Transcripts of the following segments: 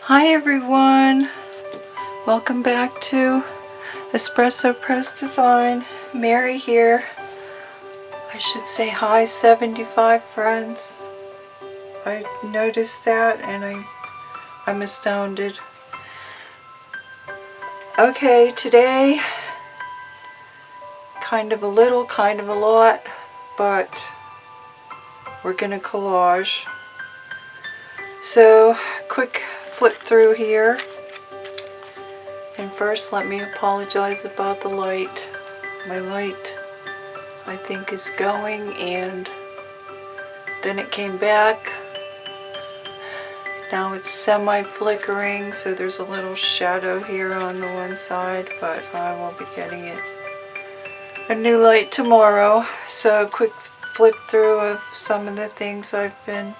Hi everyone, welcome back to Espresso Press Design. Mary here. I should say hi 75 friends. I noticed that and I'm astounded. Okay, today kind of a little, kind of a lot, but we're gonna collage. So quick flip through here. And first let me apologize about the light. My light I think is going and then it came back. Now it's semi-flickering, so there's a little shadow here on the one side, but I will be getting it a new light tomorrow. So quick flip through of some of the things I've been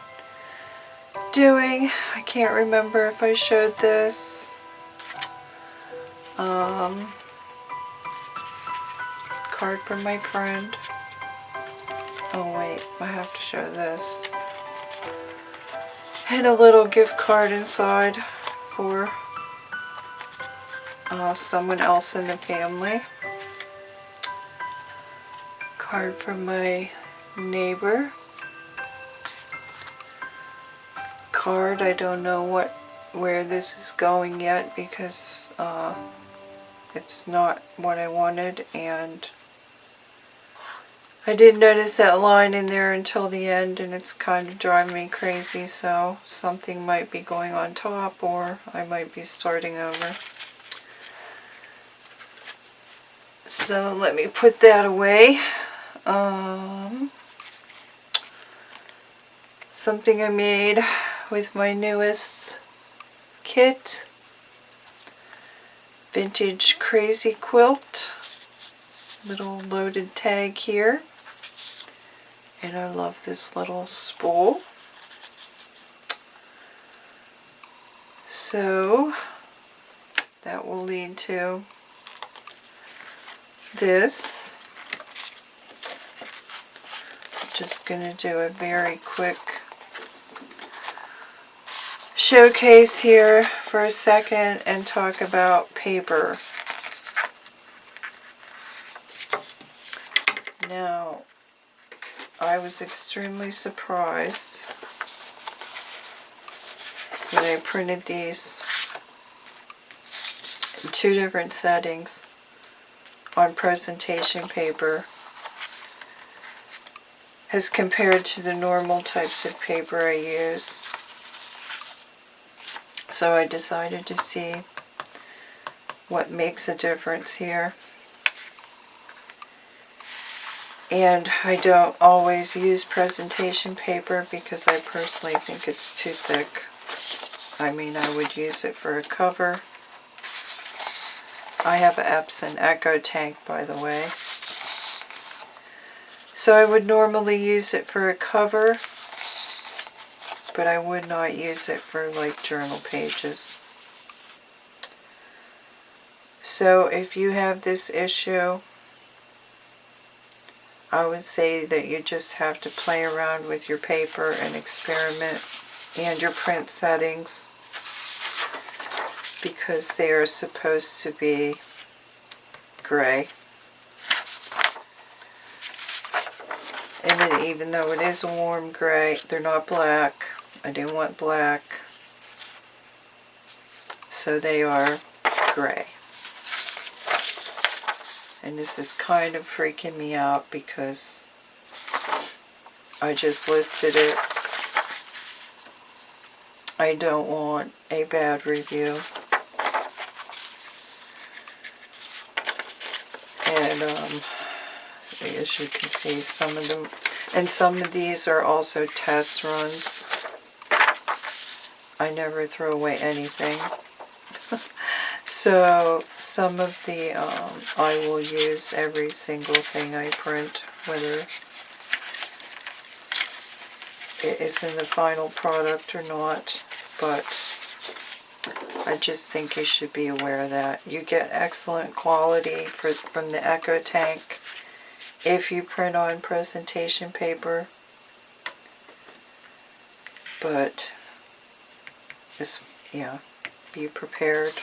doing. I can't remember if I showed this. Card from my friend. Oh wait, I have to show this. And a little gift card inside for someone else in the family. Card from my neighbor. Card, I don't know where this is going yet because it's not what I wanted, and I didn't notice that line in there until the end, and it's kind of driving me crazy, so something might be going on top or I might be starting over. So let me put that away. Something I made with my newest kit. Vintage Crazy Quilt. Little loaded tag here. And I love this little spool. So that will lead to this. Just going to do a very quick showcase here for a second and talk about paper. Now, I was extremely surprised when I printed these in two different settings on presentation paper as compared to the normal types of paper I use. So I decided to see what makes a difference here. And I don't always use presentation paper because I personally think it's too thick. I mean, I would use it for a cover. I have an Epson Echo tank, by the way. So I would normally use it for a cover, but I would not use it for like journal pages. So if you have this issue, I would say that you just have to play around with your paper and experiment and your print settings because they are supposed to be gray. And even though it is a warm gray, they're not black. I didn't want black. So they are gray. And this is kind of freaking me out because I just listed it. I don't want a bad review. And as you can see, some of them, and some of these are also test runs. I never throw away anything. So some of the I will use every single thing I print, whether it is in the final product or not, but I just think you should be aware of that. You get excellent quality from the Echo tank if you print on presentation paper, but this, yeah, be prepared.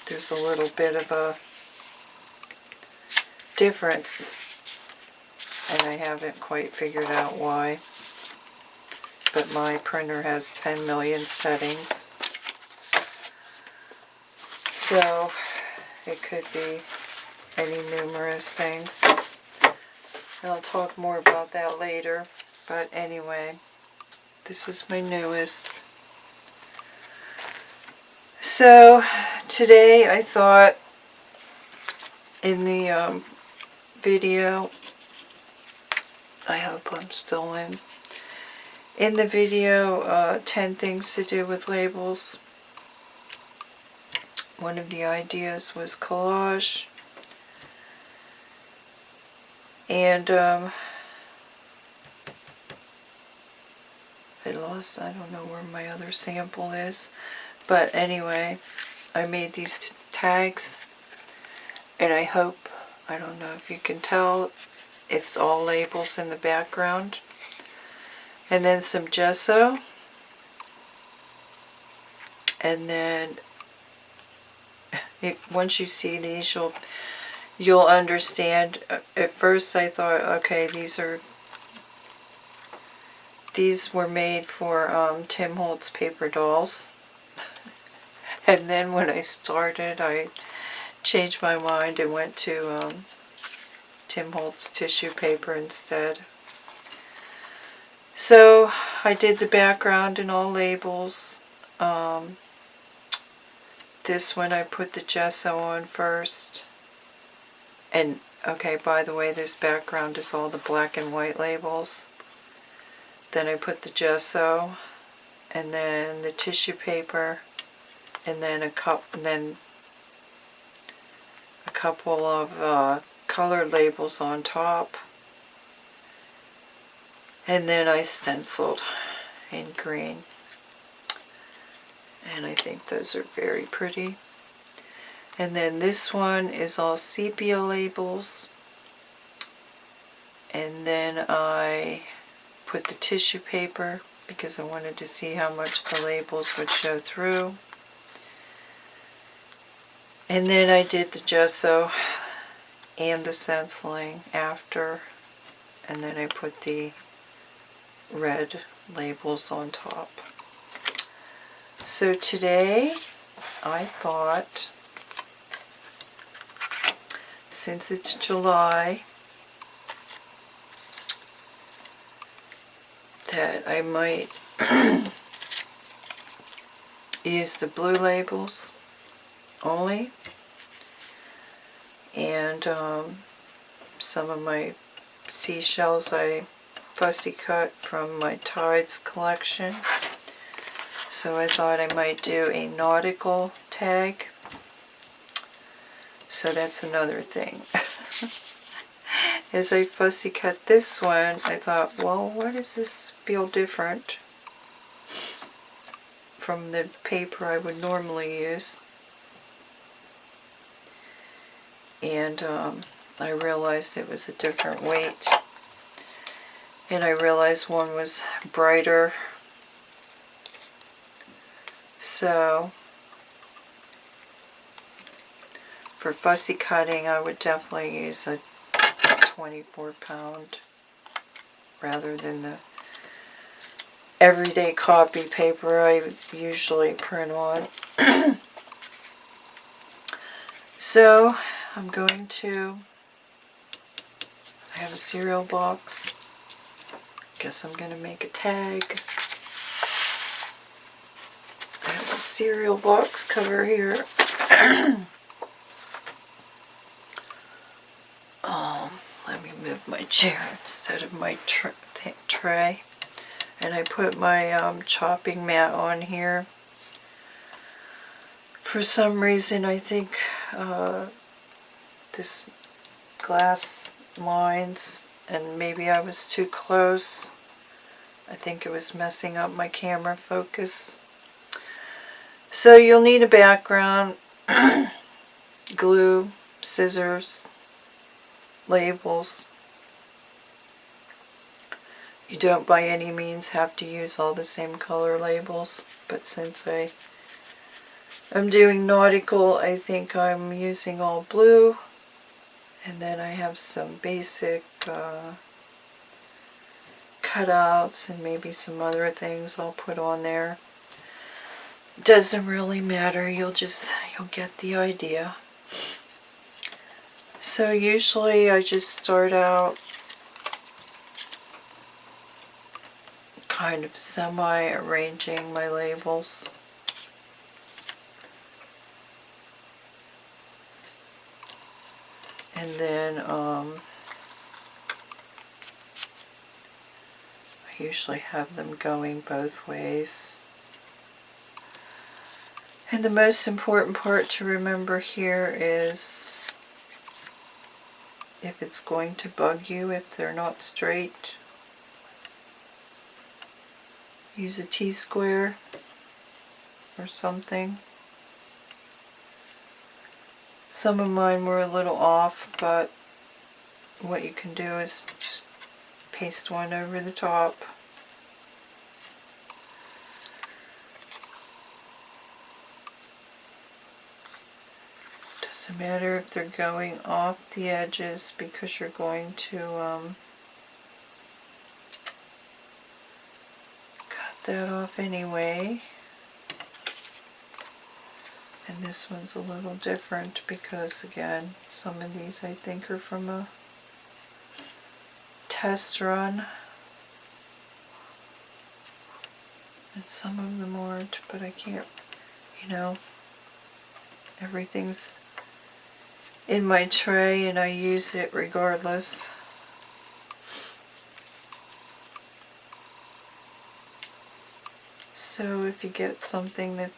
There's a little bit of a difference, and I haven't quite figured out why. But my printer has 10 million settings, so it could be any numerous things. I'll talk more about that later, but anyway, this is my newest. So today I thought in the video, I hope I'm still in the video, 10 things to do with labels. One of the ideas was collage. And I don't know where my other sample is. But anyway, I made these tags. And I hope, I don't know if you can tell, it's all labels in the background. And then some gesso. And then once you see these, you'll understand. At first I thought, okay, these were made for Tim Holtz paper dolls. And then when I started, I changed my mind and went to Tim Holtz tissue paper instead. So I did the background and all labels. This one I put the gesso on first. And, okay, by the way, this background is all the black and white labels. Then I put the gesso, and then the tissue paper, and then a couple of colored labels on top. And then I stenciled in green. And I think those are very pretty. And then this one is all sepia labels. And then I put the tissue paper because I wanted to see how much the labels would show through. And then I did the gesso and the stenciling after. And then I put the red labels on top. So today I thought, since it's July, that I might use the blue labels only, and some of my seashells I fussy cut from my Tides collection. So I thought I might do a nautical tag. So that's another thing. As I fussy cut this one, I thought, well, why does this feel different from the paper I would normally use? And I realized it was a different weight. And I realized one was brighter. So for fussy cutting, I would definitely use a 24-pound rather than the everyday copy paper I usually print on. So I'm going to, I have a cereal box. Guess I'm going to make a tag. I have a cereal box cover here. Let me move my chair instead of my tray. And I put my chopping mat on here. For some reason, I think this glass lines, and maybe I was too close. I think it was messing up my camera focus. So you'll need a background, glue, scissors, labels. You don't by any means have to use all the same color labels, but since I I'm doing nautical. I think I'm using all blue. And then I have some basic cutouts and maybe some other things I'll put on there. Doesn't really matter. You'll get the idea. So usually I just start out kind of semi-arranging my labels. And then I usually have them going both ways. And the most important part to remember here is if it's going to bug you if they're not straight, use a T-square or something. Some of mine were a little off, but what you can do is just paste one over the top. Doesn't matter if they're going off the edges because you're going to cut that off anyway. And this one's a little different because, again, some of these I think are from a test run. And some of them aren't, but I can't, everything's in my tray and I use it regardless. So if you get something that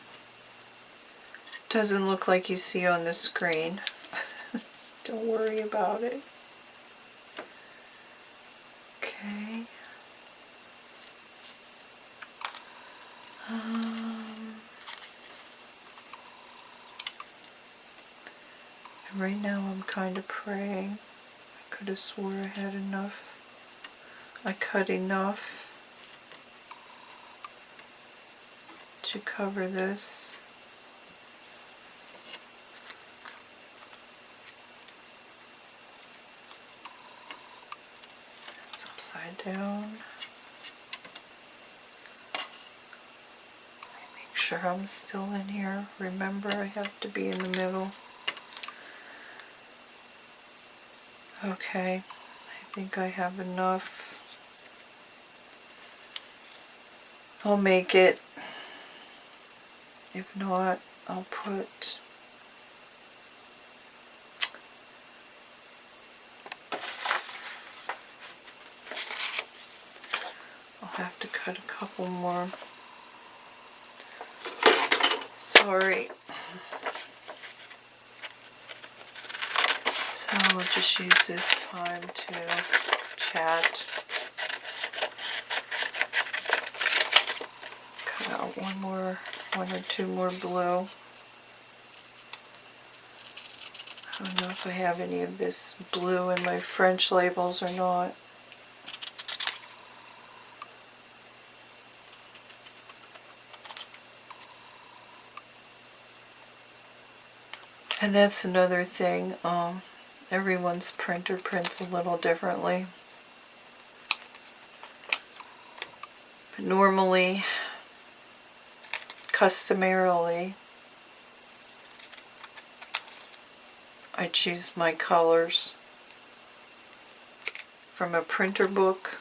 doesn't look like you see on the screen, don't worry about it. Okay. Right now I'm kind of praying. I could have swore I had enough. I cut enough to cover this. It's upside down. Make sure I'm still in here. Remember, I have to be in the middle. Okay, I think I have enough. I'll make it. If not, I'll put I'll have to cut a couple more. Sorry. So I'll just use this time to chat. Cut out one or two more blue. I don't know if I have any of this blue in my French labels or not. And that's another thing, everyone's printer prints a little differently. But normally, customarily, I choose my colors from a printer book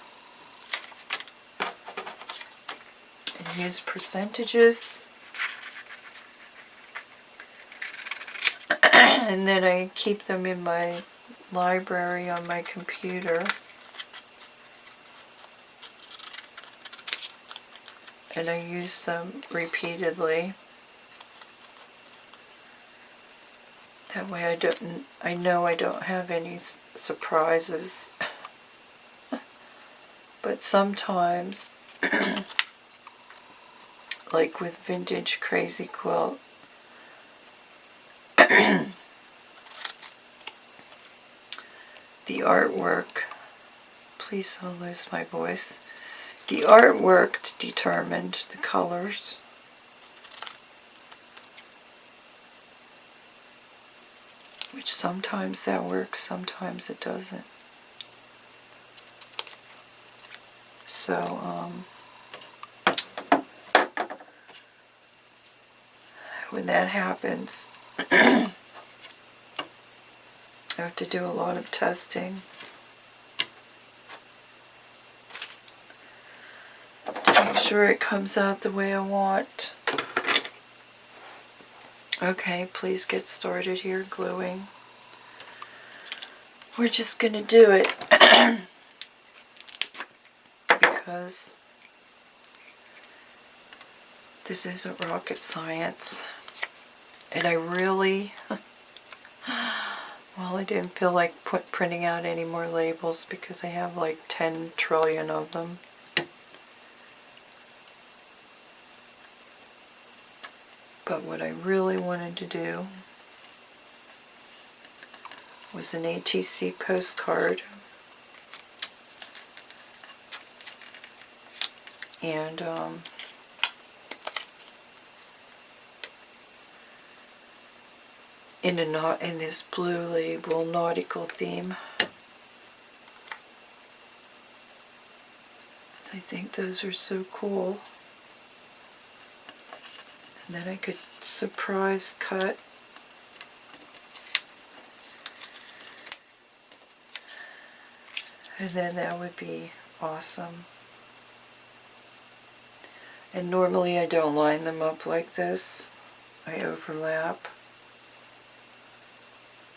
and use percentages. And then I keep them in my library on my computer. And I use them repeatedly. That way I know I don't have any surprises. But sometimes, like with Vintage Crazy Quilt, the artwork, please don't lose my voice, the artwork determined the colors. which sometimes that works, sometimes it doesn't. So, when that happens, I have to do a lot of testing to make sure it comes out the way I want. Okay, please get started here gluing. We're just going to do it because this isn't rocket science. And I really, well, I didn't feel like printing out any more labels because I have like 10 trillion of them. But what I really wanted to do was an ATC postcard. And in this blue label nautical theme. So I think those are so cool. And then I could surprise cut. And then that would be awesome. And normally I don't line them up like this. I overlap.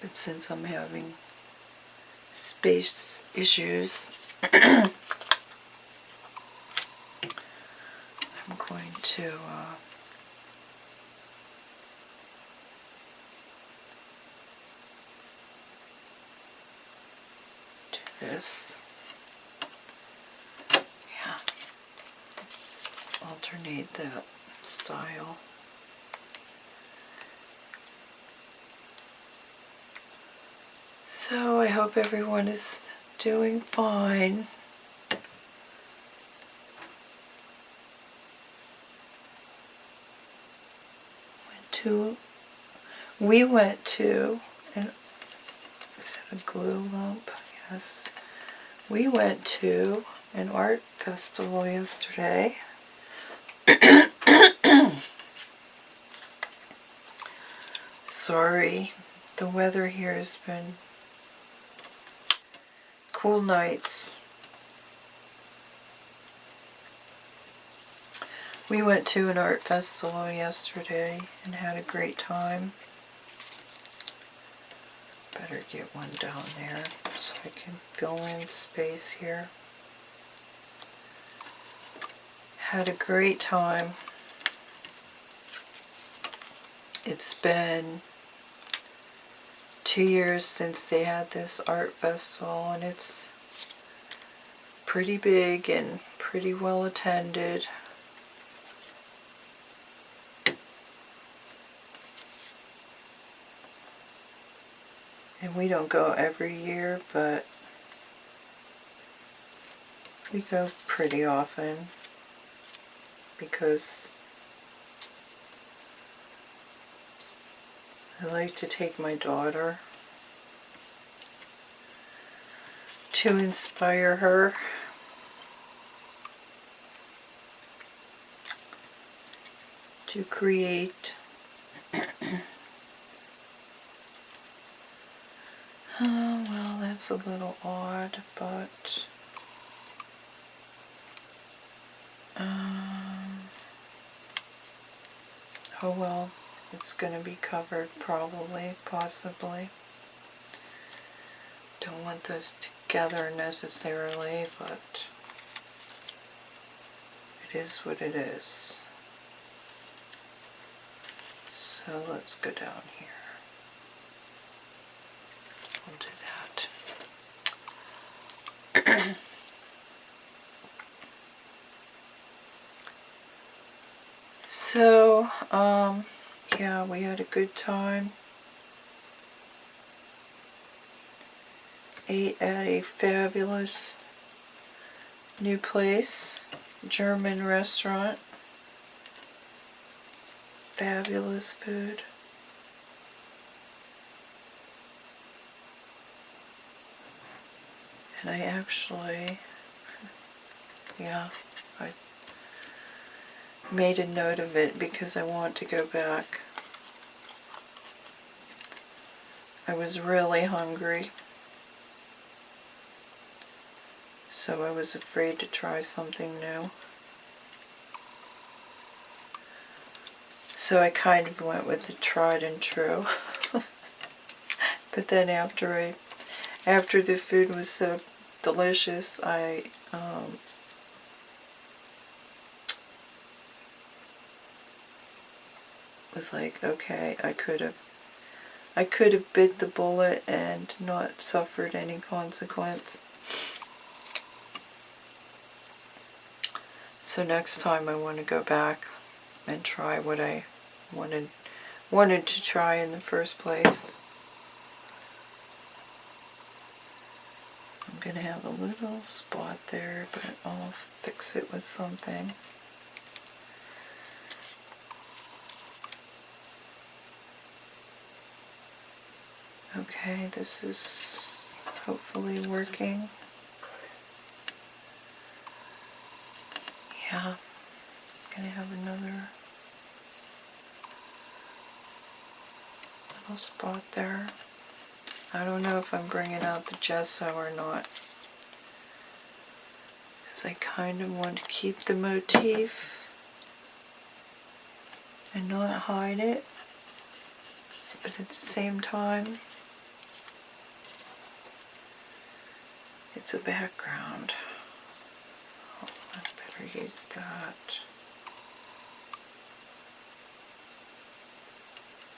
But since I'm having space issues, I'm going to do this. Yeah, let's alternate that style. So I hope everyone is doing fine. We went to, and is that a glue lump? Yes. We went to an art festival yesterday. Sorry, the weather here has been cool nights. We went to an art festival yesterday and had a great time. Better get one down there so I can fill in space here. Had a great time. It's been 2 years since they had this art festival, and it's pretty big and pretty well attended. And we don't go every year, but we go pretty often because I like to take my daughter to inspire her. To create. Well, that's a little odd, but oh well, it's going to be covered probably, possibly. Don't want those together necessarily, but it is what it is. So let's go down here. We'll do that. So, yeah, we had a good time. Ate at a fabulous new place, German restaurant. Fabulous food. And I actually, yeah, I made a note of it because I want to go back. I was really hungry, so I was afraid to try something new. So I kind of went with the tried and true. But then after the food was so delicious, I was like, okay, I could have bit the bullet and not suffered any consequence. So next time I want to go back and try what I wanted to try in the first place. I'm going to have a little spot there, but I'll fix it with something. Okay, this is hopefully working. Yeah, I'm going to have another little spot there. I don't know if I'm bringing out the gesso or not, because I kind of want to keep the motif and not hide it, but at the same time, it's a background. Oh, I better use that.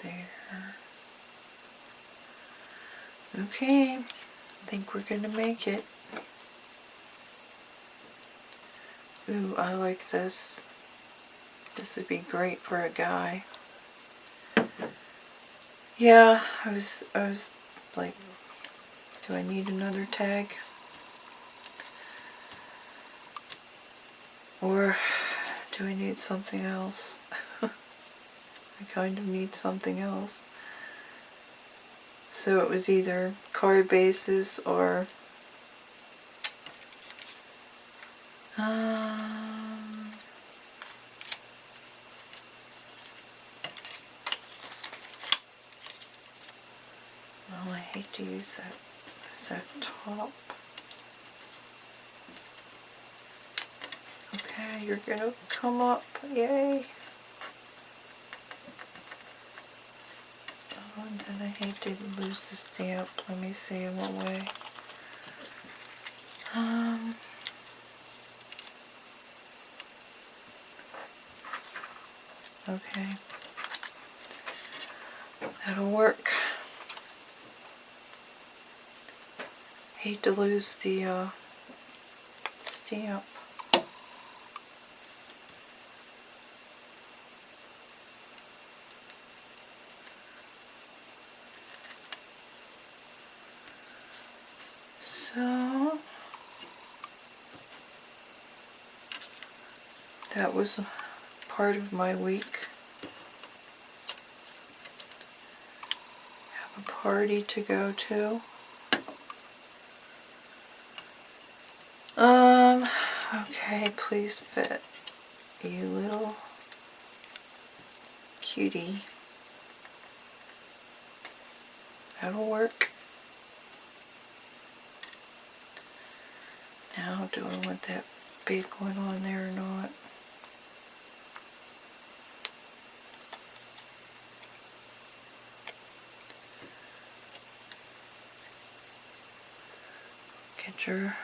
There. Okay, I think we're gonna make it. Ooh, I like this. This would be great for a guy. Yeah, I was like, do I need another tag? Or do I need something else? I kind of need something else. So it was either card bases or well, I hate to use that. Is that top? Okay, you're gonna come up. Yay! Oh, and then I hate to lose the stamp. Let me see in what way. Okay. That'll work. Hate to lose the stamp. So that was part of my week. Have a party to go to. Okay, please fit, you little cutie. That'll work. Now, do I want that big one on there or not? Get your...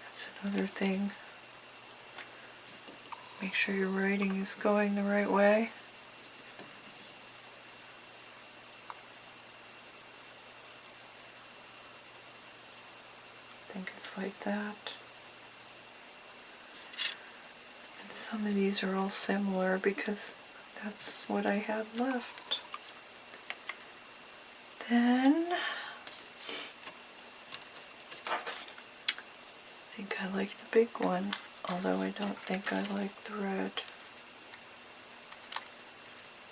That's another thing. Make sure your writing is going the right way. I think it's like that. And some of these are all similar because that's what I had left. Then I think I like the big one, although I don't think I like the red.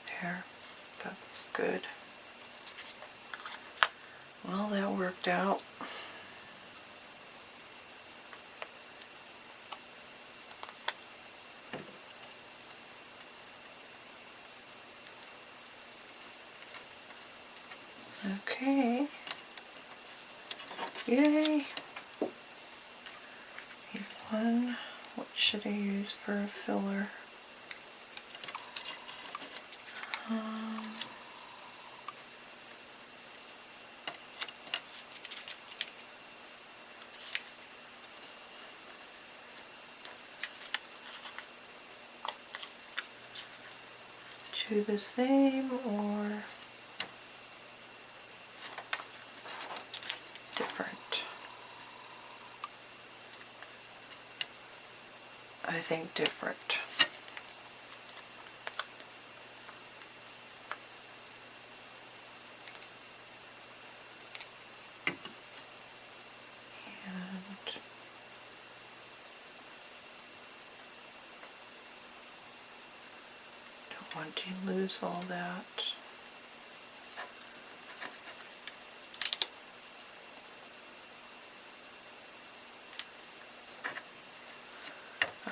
There, that's good. Well, that worked out. Okay. Yay. Need one. What should I use for a filler? Two the same or different? I think different. And don't want to lose all that.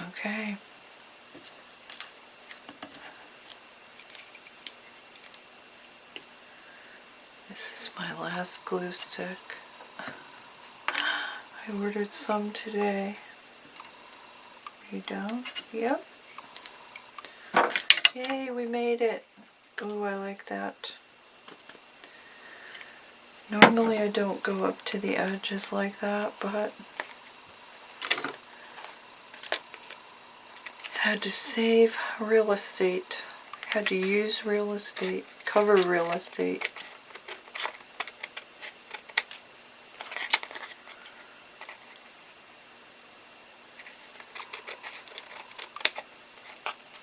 Okay. This is my last glue stick. I ordered some today. Are you done? Yep. Yay, we made it. Ooh, I like that. Normally I don't go up to the edges like that, but had to save real estate. Had to use real estate, cover real estate.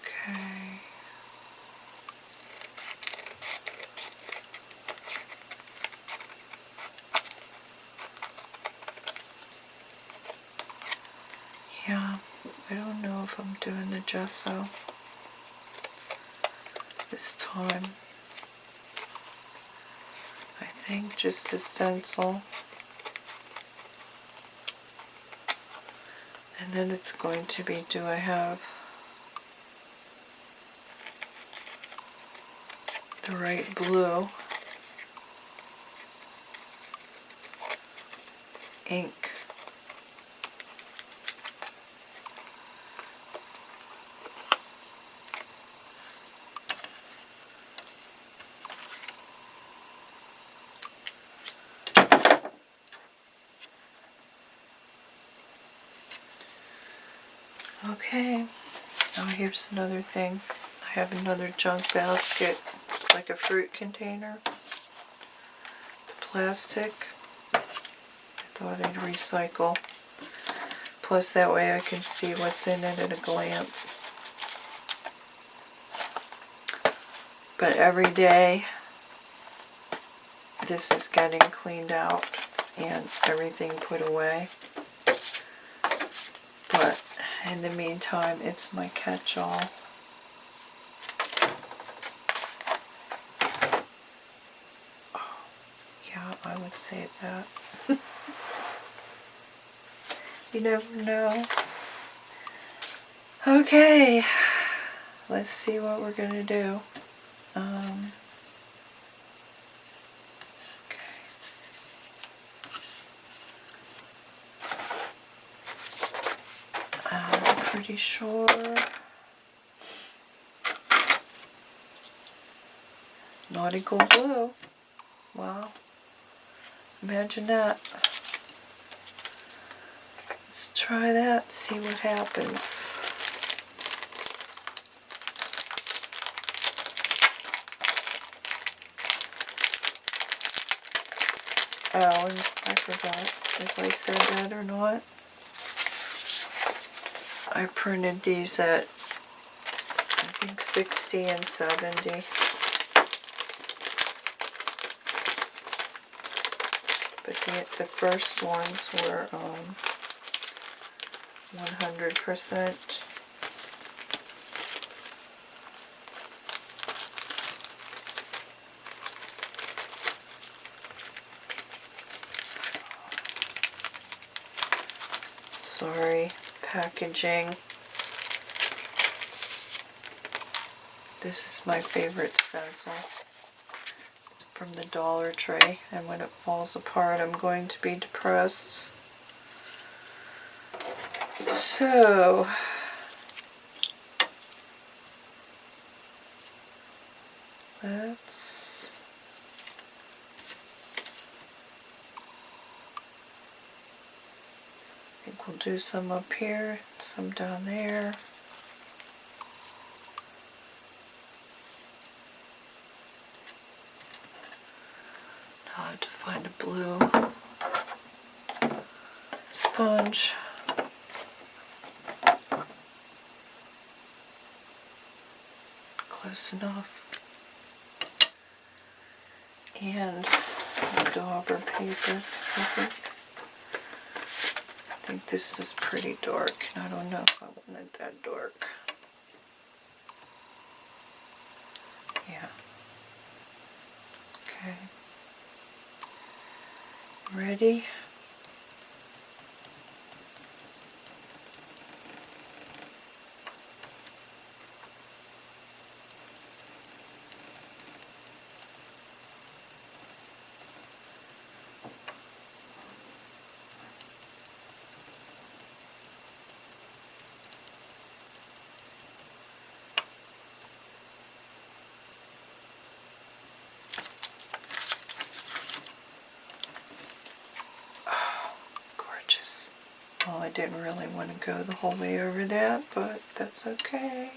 Okay. Yeah, I don't know if I'm doing the gesso this time. I think just a stencil. And then it's going to be, do I have the right blue ink? Okay, now here's another thing. I have another junk basket, like a fruit container. The plastic, I thought I'd recycle. Plus that way I can see what's in it at a glance. But every day this is getting cleaned out and everything put away. But in the meantime, it's my catch-all. Oh, yeah, I would save that. You never know. Okay, let's see what we're gonna do. Okay. I'm pretty sure. Nautical blue. Wow. Imagine that. Let's try that, see what happens. Oh, and I forgot if I said that or not. I printed these at, I think, 60 and 70. But the first ones were 100%. packaging. This is my favorite stencil. It's from the Dollar Tree, and when it falls apart, I'm going to be depressed. So, let's I think we'll do some up here, some down there. Now I have to find a blue sponge. Close enough. And dauber paper. I think this is pretty dark, and I don't know if I want it that dark. Yeah. Okay. Ready? Gorgeous. Well, I didn't really want to go the whole way over that, but that's okay.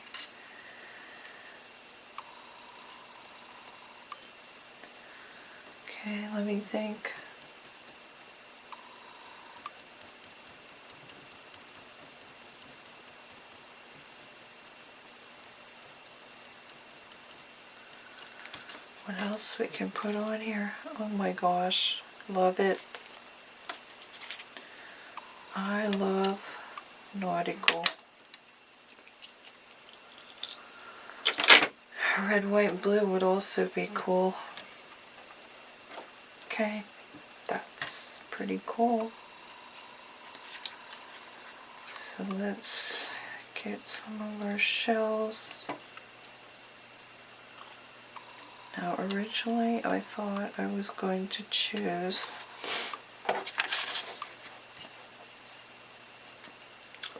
Okay, let me think. What else we can put on here? Oh my gosh, love it. I love nautical. Red, white, and blue would also be cool. Okay, that's pretty cool. So let's get some of our shells. Now originally I thought I was going to choose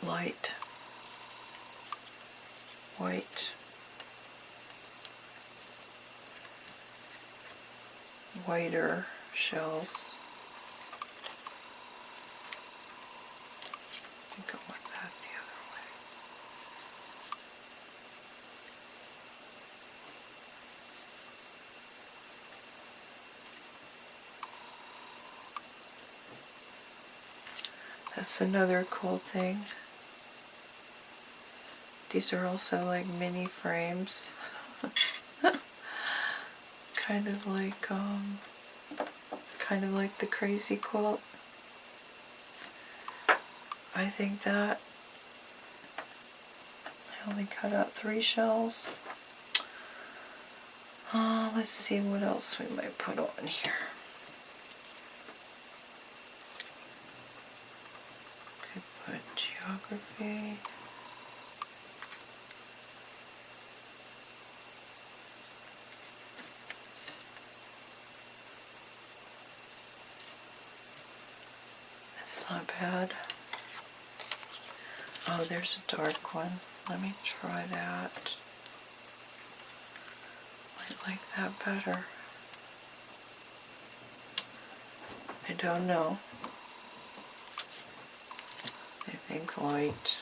light, white, whiter shells. I think I want that the other way. That's another cool thing. These are also like mini frames. kind of like the crazy quilt. I think that I only cut out 3 shells. Let's see what else we might put on here. Could put geography. That's not bad. Oh, there's a dark one. Let me try that. Might like that better. I don't know. I think light.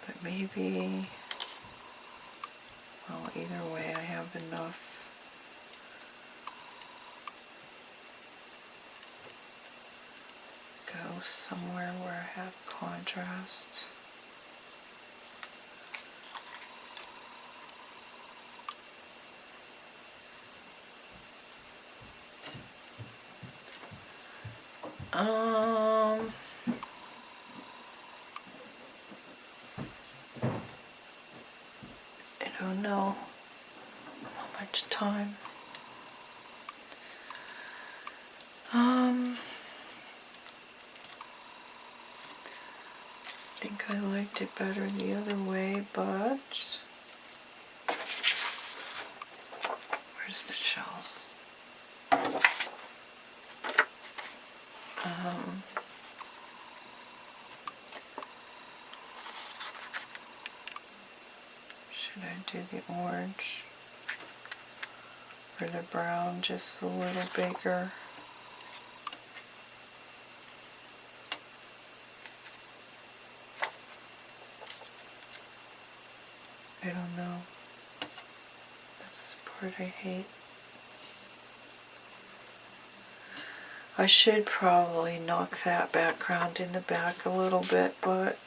But maybe, well, either way I have enough. Go somewhere where I have contrast. I don't know how much time. think I liked it better the other way, but where's the shells? Should I do the orange or the brown just a little bigger? I don't know. That's the part I hate. I should probably knock that background in the back a little bit, but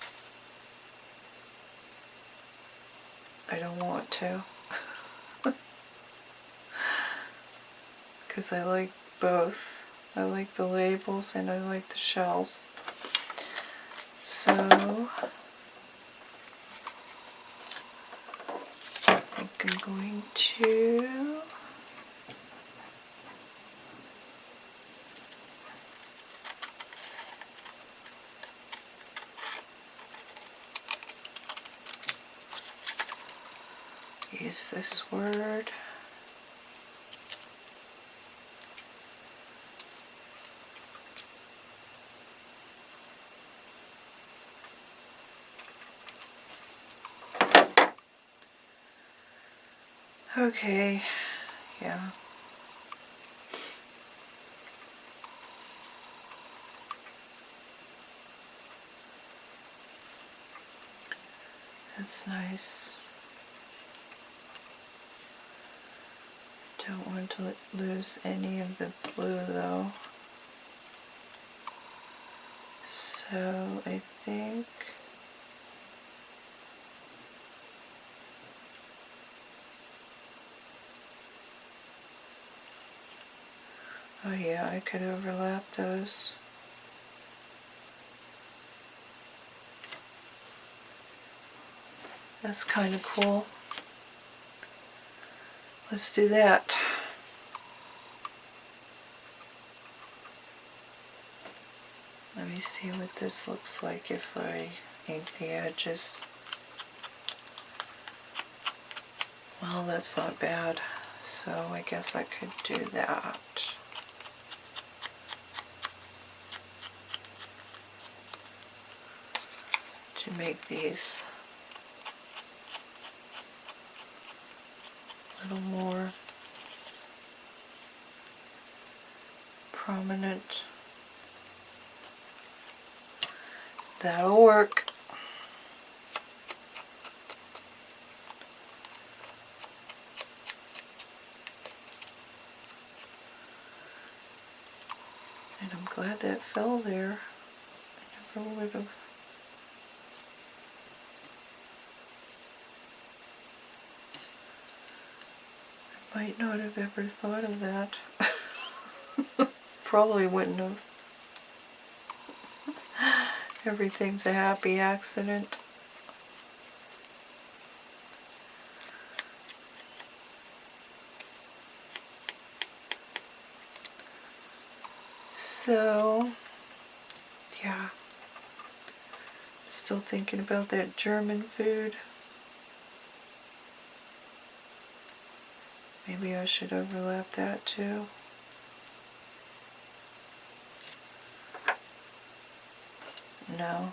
I don't want to. Because I like both. I like the labels and I like the shells. So I think I'm going to use this word. Okay, yeah. That's nice. Don't want to lose any of the blue though. So I think oh yeah, I could overlap those. That's kind of cool. Let's do that. Let me see what this looks like if I ink the edges. Well, that's not bad. So I guess I could do that. To make these a little more prominent. That'll work. And I'm glad that fell there. I never would have. I might not have ever thought of that. Probably wouldn't have. Everything's a happy accident. So, yeah. Still thinking about that German food. Maybe I should overlap that too. No.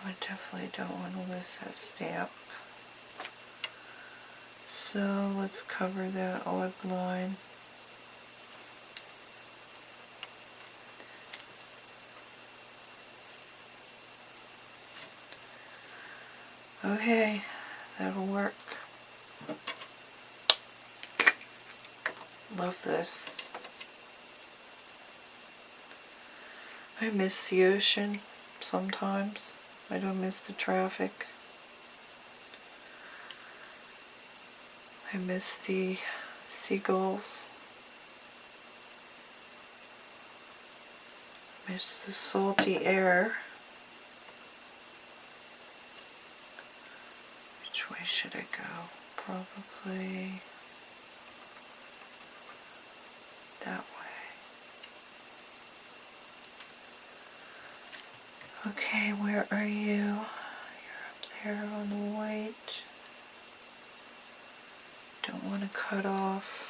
I definitely don't want to lose that stamp. So let's cover that odd line. Okay, that'll work. Love this. I miss the ocean sometimes. I don't miss the traffic. I miss the seagulls. Miss the salty air. Which way should I go? Probably that way. Okay, where are you? You're up there on the white. Don't want to cut off.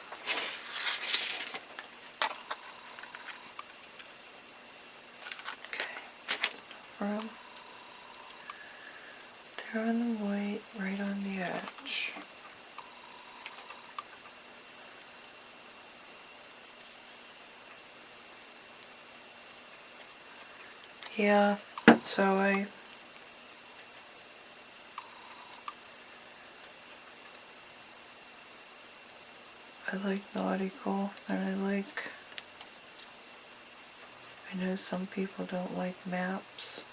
Okay, that's enough room. There on the white, right on the edge. Yeah, so I like nautical, and I know some people don't like maps.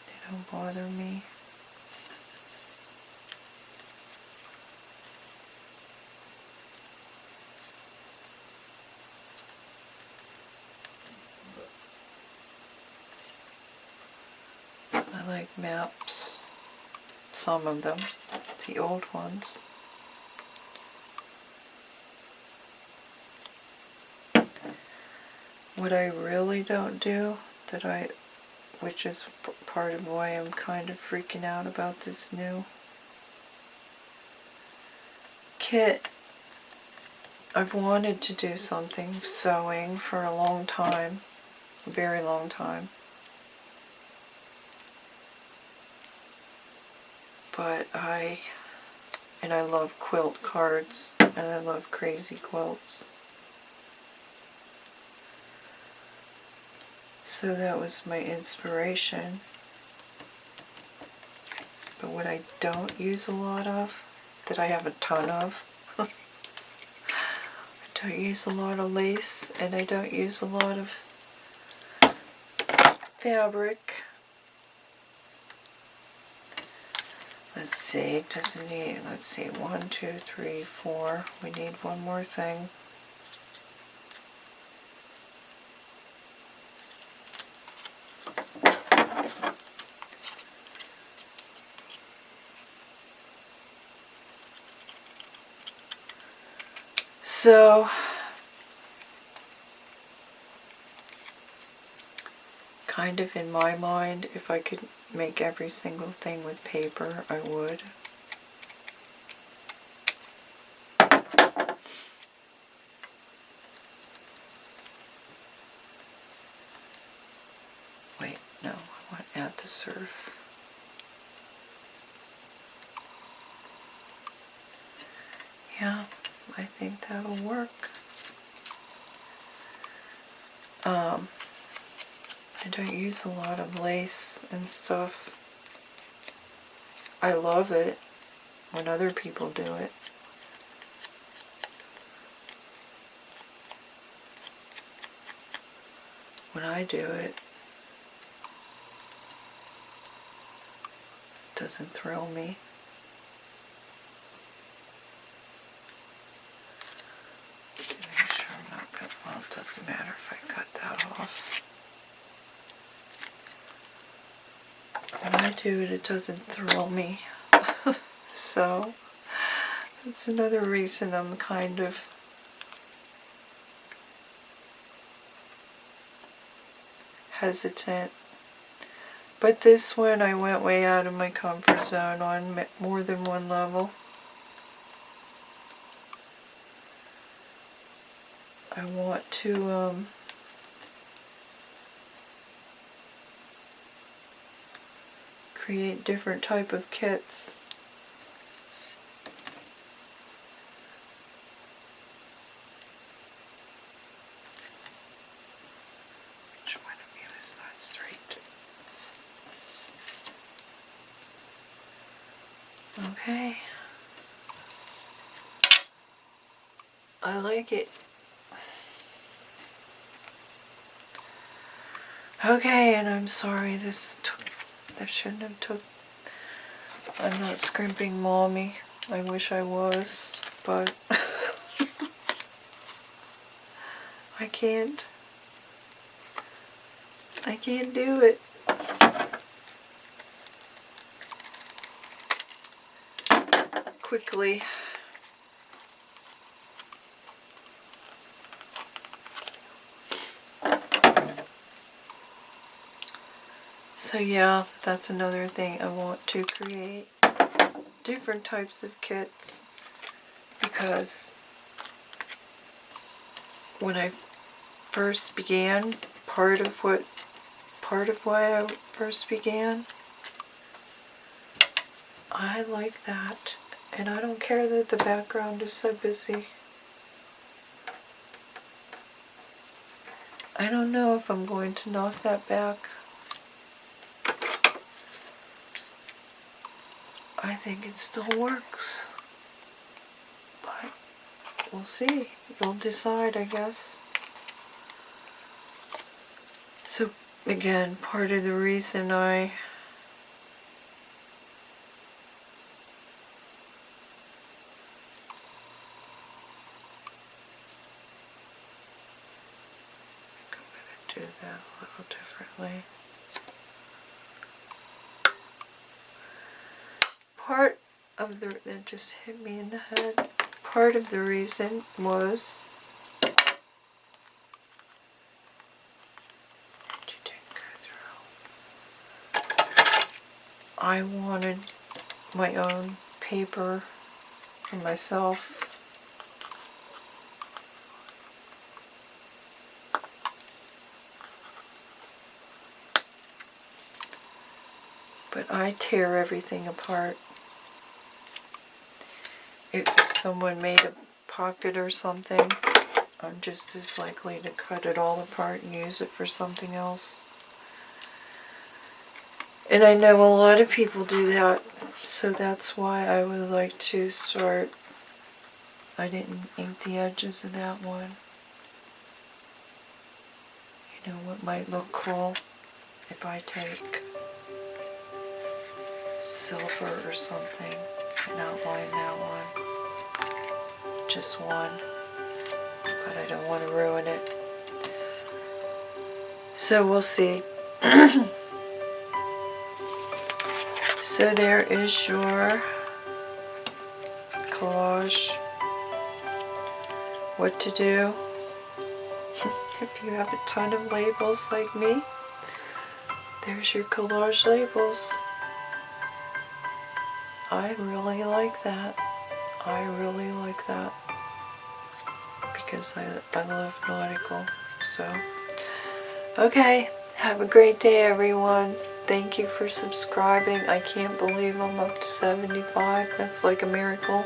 They don't bother me. I like maps, some of them, the old ones. What I really don't do, which is part of why I'm kind of freaking out about this new kit. I've wanted to do something sewing for a long time, a very long time. But I love quilt cards, and I love crazy quilts. So that was my inspiration. But what I don't use a lot of, that I have a ton of, I don't use a lot of lace, and I don't use a lot of fabric. Let's see, doesn't need, let's see, 1, 2, 3, 4. We need one more thing. So, kind of in my mind, if I could make every single thing with paper, I would. Wait, no, I want to add the surf. Yeah, I think that'll work. I don't use a lot of lace and stuff. I love it when other people do it. When I do it, it doesn't thrill me. Make sure I'm not good. Well, it doesn't matter if I cut that off. When I do it, it doesn't thrill me. So, that's another reason I'm kind of hesitant. But this one, I went way out of my comfort zone on more than one level. I want to create different type of kits. Which one of you is not straight? Okay. I like it. Okay, and I'm sorry that shouldn't have took. I'm not scrimping mommy. I wish I was, but I can't. I can't do it. Quickly. So yeah, that's another thing I want to create. Different types of kits, because when I first began, part of why I first began, I like that, and I don't care that the background is so busy. I don't know if I'm going to knock that back. I think it still works, but we'll see. You'll decide, I guess. So again, part of the reason I do that a little differently. Part of that just hit me in the head. Part of the reason was I wanted my own paper for myself. But I tear everything apart. If someone made a pocket or something, I'm just as likely to cut it all apart and use it for something else. And I know a lot of people do that, so that's why I would like to start. I didn't ink the edges of that one. You know what might look cool if I take silver or something and outline that one. Just one, but I don't want to ruin it. So we'll see. So there is your collage. What to do if you have a ton of labels like me. There's your collage labels. I really like that. I really like that because I love nautical. So, okay, have a great day, everyone. Thank you for subscribing. I can't believe I'm up to 75. That's like a miracle.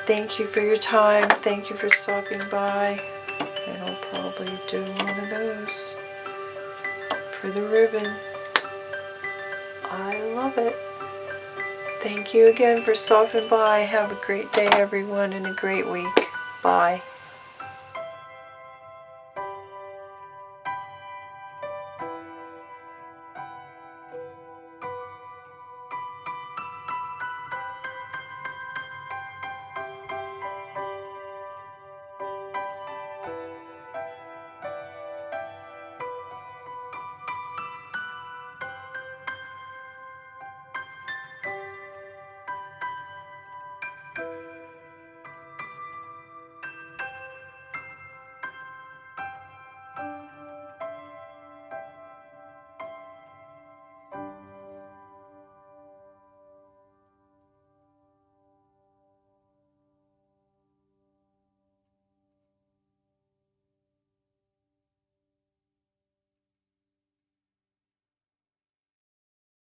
Thank you for your time. Thank you for stopping by. And I'll probably do one of those for the ribbon. I love it. Thank you again for stopping by. Have a great day, everyone, and a great week. Bye.